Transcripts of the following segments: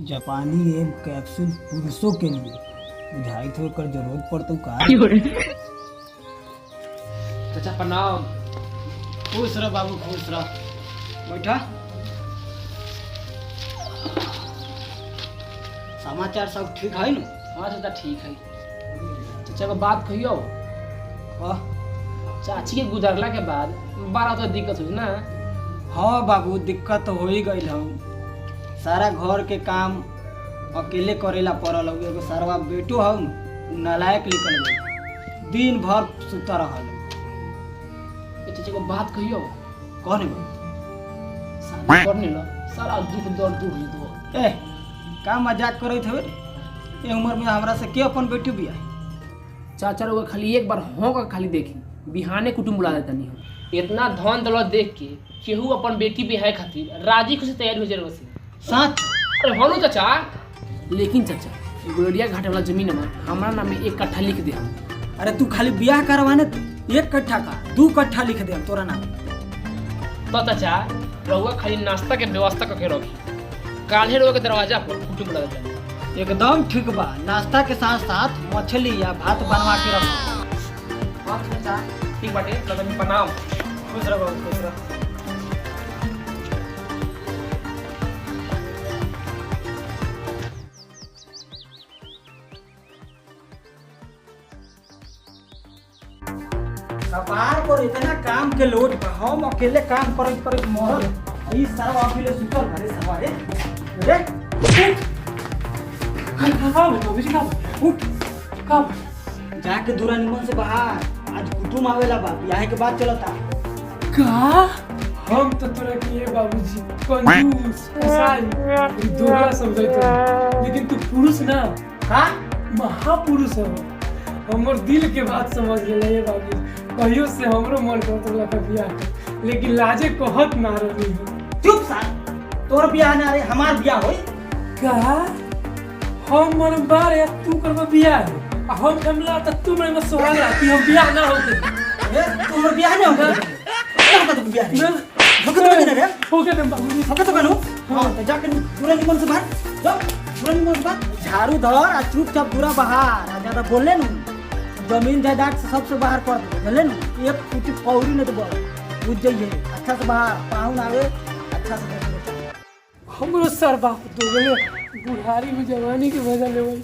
जापानी M capsule पुरुषों के लिए बुझाई तो कर जरूरत पड़ता का। चाचा प्रणाम। खुश रह बाबू खुश रह। बैठा। समाचार सब ठीक है न? हाँ चाचा ठीक है। चाचा को बात कहियो। चाची के गुजरला के बाद बड़ा तो दिक्कत हुई ना। हाँ बाबू दिक्कत तो हो ही गई है। सारा घर के काम अकेले करेला पड़ल। एगो सारा बेटो है न नालायक निकल गई, दिन भर सुता रहल। चाचा को बात कहियो। कौन शादी करने लो सारा दुख दर्द दूर हो दो। ए का मजाक करत हवे? ए उम्र में हमरा से के अपन बेटी बिया? चाचा लोग खाली एक बार हों का खाली देखी बिहाने कुटुम बुला देता नहीं हो। इतना धन दौलत देख के केहू अपन बेटी बिहाय खातिर राजी खुशी तैयार हो जाए बस। सच? अरे हाँ चाचा। लेकिन चाचा गुलरिया घाट वाला जमीन में हमारा नाम में 1 कट्ठा लिख दे। अरे तू खाली बियाह करवाने 1 कट्ठा का 2 कट्ठा लिख दे तोरा नाम। तो चाचा रहुआ खाली नाश्ता के व्यवस्था करके रखी। काल्हे रहुआ के दरवाजा पर कुटुम बुला देता। एकदम ठीक बा। नाश्ता के साथ साथ मछली या भात बनवा के रख। हाँ चाचा ठीक बाटे। लगन प्रणाम। खुश रह बाबू खुश रह। कपार पर इतना काम के लोड बा, हम अकेले काम करत करत मरल। ई सारा अकेले सुतल घरे सवारे। रे उठ जाके दूरा निमन से बाहर। आज कुटुम आवेला बा, ब्याह के बाद चलता। का हम तो तोरा किए बाबूजी कंजूस कसाई दोगला समझैत, लेकिन तू पुरुष ना का महापुरुष हो। हमर दिल के बात समझ ले ये बाबूजी। कहियो से हमरो मन करत लगा बियाह, लेकिन लाजे कहत ना रही हो। चुप साल। तोर ब्याह ना रे हमार ब्याह होई। का हम मन बार या तू करबा बियाह आ हम हमला त तू मेरे में सवाल आती हम बियाह ना होते। ए तोर ब्याह ना होई। का तो ब्याह ना होके तो नहीं रे। होके दे बाबूजी। होके तो कनो। हां तो जाके दूरा निमन से बाहर जा। दूरा निमन से बाहर झाड़ू धर आ चुपचाप दूरा बाहर आ। ज्यादा बोले न जमीन जायदाद से सबसे बाहर कर दे चले न। एक फुटी पौड़ी नहीं तो बोल बुझ जाइए। अच्छा से बाहर पाहुन आवे अच्छा से देख। हमरो सर बाप दोगले बुढ़ारी में जवानी के मजा लेवई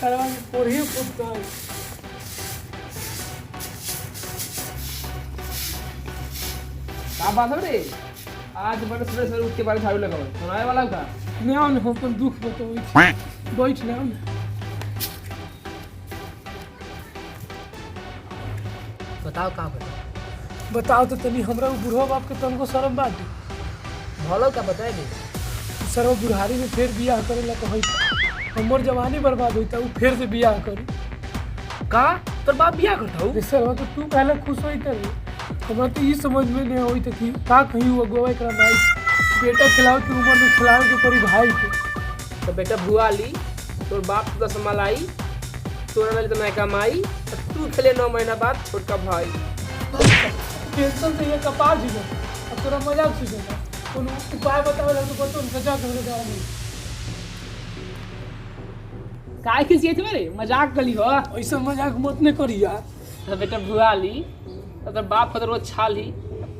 सरवा में पोरही पुत्ता। का बात है रे? आज बड़े सुबह उठ के बारे झाड़ू लगाओ। सुनाए वाला का ने आओ ने अपन दुख बताओ। बैठ ले आओ ने। बताओ का बताओ तो तनी हमरा बुढ़वा बाप के तनको शर्म बात। भलो का बताए दे। सरवा बुढ़ारी में फिर बियाह करे ला कहई हमर जवानी बर्बाद होईता उ फिर से बियाह करी। का तोर बाप बियाह करता हूँ? सरवा तो तू पहले खुश होई तरी। हमरा तो ई समझ में नहीं होई त कि का कहीं वो गोवा एकरा भाई बेटा खिलाओ की उम्र में खिलाओ के परी भाई के। तो बेटा भुआ ली तोर बाप तो संभालाई तोरा वाली तो मैं कमाई तू खेले 9 महीना बाद छोटका भाई। टेंशन से ये कपार जी अब तोरा मजाक सीखेगा। कोनो उपाय बताओ तो बतो न सजा कर दे। काय खिसिए थे रे? मजाक कली हो। ऐसा मजाक मत ने करी यार। तो बेटा भुआ ली तो तोर बाप को रोज छाली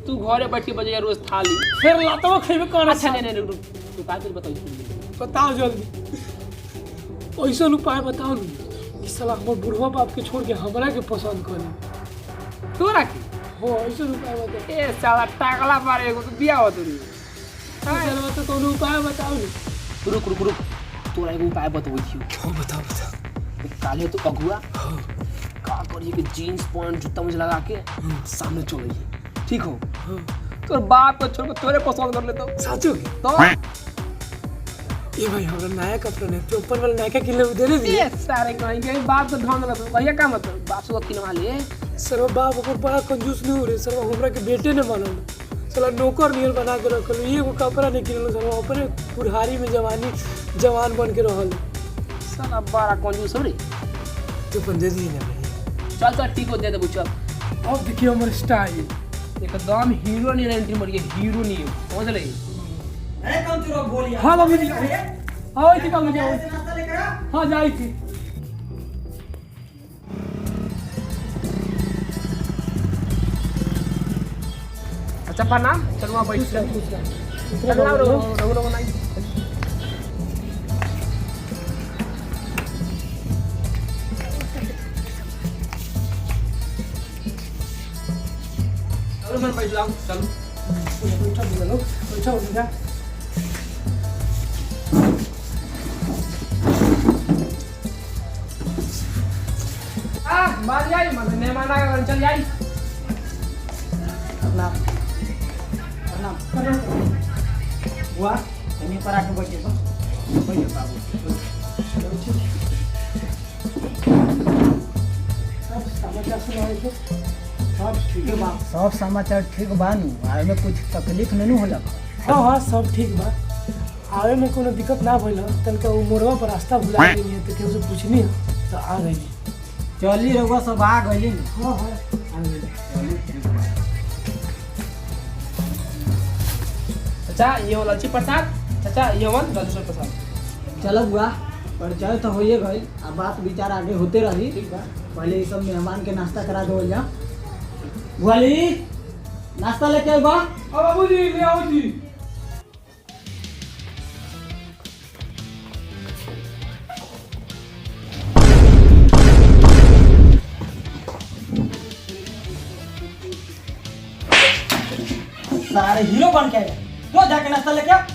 तू घरे बैठ के बजे रोज थाली। फिर लातो खेबे कौन? अच्छा नहीं रुक तू का कुछ बताओ। बताओ जल्दी। ऐसा उपाय बताओ न कि साला हमर बुढ़वा बाप के छोड़ के हमरा के पसंद करे। तोरा की हो ऐसा उपाय बताओ। ए साला टाकला मारे एगो तो बियाह हो तोरी। चलो तो कोनो उपाय बताओ न। रुक रुक रुक तोरा एगो उपाय बताओ छी। हो बताओ बताओ। काले तो अगुआ का करिए कि जीन्स पैंट जूता मुझे लगा के सामने चलिए ठीक हो। तोर बाप को छोड़ के तोरे पसंद कर लेता हूँ। साचो तो ये भाई हमरा नया कपड़ा ने तो ऊपर वाला नया के लिए दे दे दिए। ये सारे कहीं के बाप तो ढंग लगा भैया का मतलब बाप से वकील मान लिए। सर बाप ऊपर बड़ा कंजूस नहीं हो रे। सर हमरा के बेटे ने मानल साला नौकर नियर बना के रखल। एगो कपड़ा नहीं किनल सर अपने बुढ़ारी में जवान बन के रहल। साला बड़ा कंजूस हो रे। तो अपन दे दिए ना भाई। चल चल ठीक हो दे दे चल। अब देखिए हमर स्टाइल एकदम हीरो नहीं एंट्री मरिए हीरो नहीं समझ ले। अरे कौन चुरा बोलिया? हाँ बाबूजी। हाँ थी बाबूजी ऐसे नाश्ता लेकर आ। हाँ जाई थी अच्छा प्रणाम चलो वहाँ बैठ चल लाओ रघु बनाई चलो मैं बैठ लाऊं चलो बैठा उनका बाहर जाई मतलब मेहमान आ गए चल जाई प्रणाम प्रणाम हुआ यहीं पर आके बैठे तो बैठो बाबू समाचार सुनाए थे सब ठीक बा सब समाचार ठीक बानू आए में कुछ तकलीफ नहीं होला हाँ हाँ सब ठीक बा आवे में कोनो दिक्कत ना भइल तनका वो मोड़वा पर रास्ता भुला गई है तो केहू से पूछनी है तो आ गई चली रहुआ सब आ गई हाँ हाँ आ गई चाचा ये हो लालची प्रसाद चाचा ये वन लालची प्रसाद चलो बुआ परिचय तो होइए गई अब बात विचार आगे होते रही ठीक बा पहले ये सब मेहमान के नाश्ता करा दो जा बुआली नाश्ता लेके आई बा बाबूजी ले आओ जी सारे हीरो बन के आए जो जाके नाश्ता लेके आओ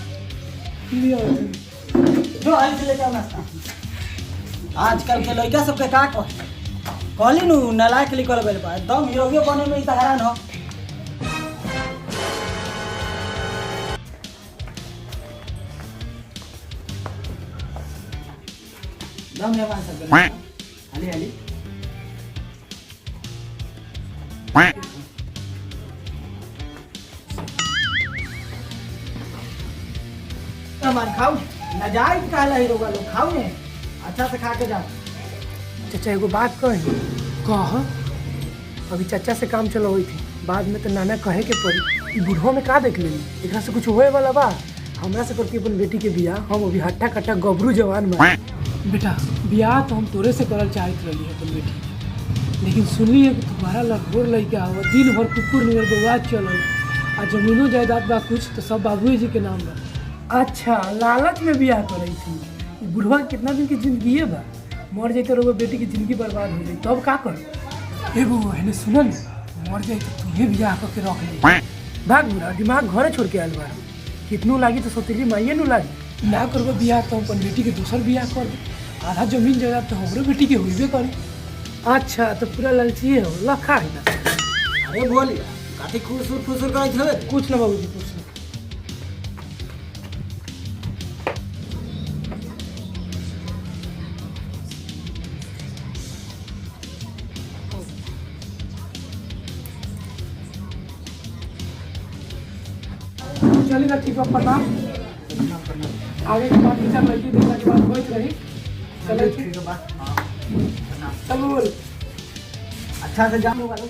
जो हाल से लेके आओ नाश्ता आजकल के लड़का सबके का कहली नु नलायक लिखल गइल बा एकदम हीरो बने में ही तो हैरान हो दम मेहमान सब हाली हाली सामान खाओ नाजायज कहला हीरो वालों खाओ ने अच्छा से खा के जाओ चाचा एगो बात कही कह अभी चाचा से काम चलो हुई थी बाद में तो नाना कहे के पड़ी बूढ़ो में का देख लेनी एकरा से कुछ होए वाला बा हमरा से करती अपन बेटी के बियाह हम अभी हट्टा कट्टा गबरू जवान बा बेटा बियाह तो हम तोरे से करल चाहत रही अपन बेटी लेकिन सुनली है कि तुम्हारा लखोर लड़का हो दिन भर कुकुर नियर बउआ चलो आ जमीनो जायदाद बा कुछ तो सब बाबूजी जी के नाम बा अच्छा लालच में बियाह कर रही थी बुढ़वा कितना दिन की जिंदगी है बा मर जाते रहो बेटी की जिंदगी बर्बाद हो गई तब का कर एगो है सुनल मर जाए तो तुम्हें बियाह करके रख ले भाग बुरा दिमाग घरे छोड़ के आयल बा कितनू लागी तो सोतेली माइए नु लागी ना करबो बियाह तो अपन बेटी के दूसर बियाह कर दे आधा जमीन जायदाद तो हमरो बेटी के होइबे करे अच्छा तो पूरा लालची है लखा है ना अरे बोली काठी खुसुर फुसुर करत हवे कुछ ना बाबूजी कुछ ना चलिए ना ठीक है प्रणाम आगे के बाद विचार लड़की देखने के बाद होइत रही चलो ठीक है बा चलो बोल अच्छा से जानो वालों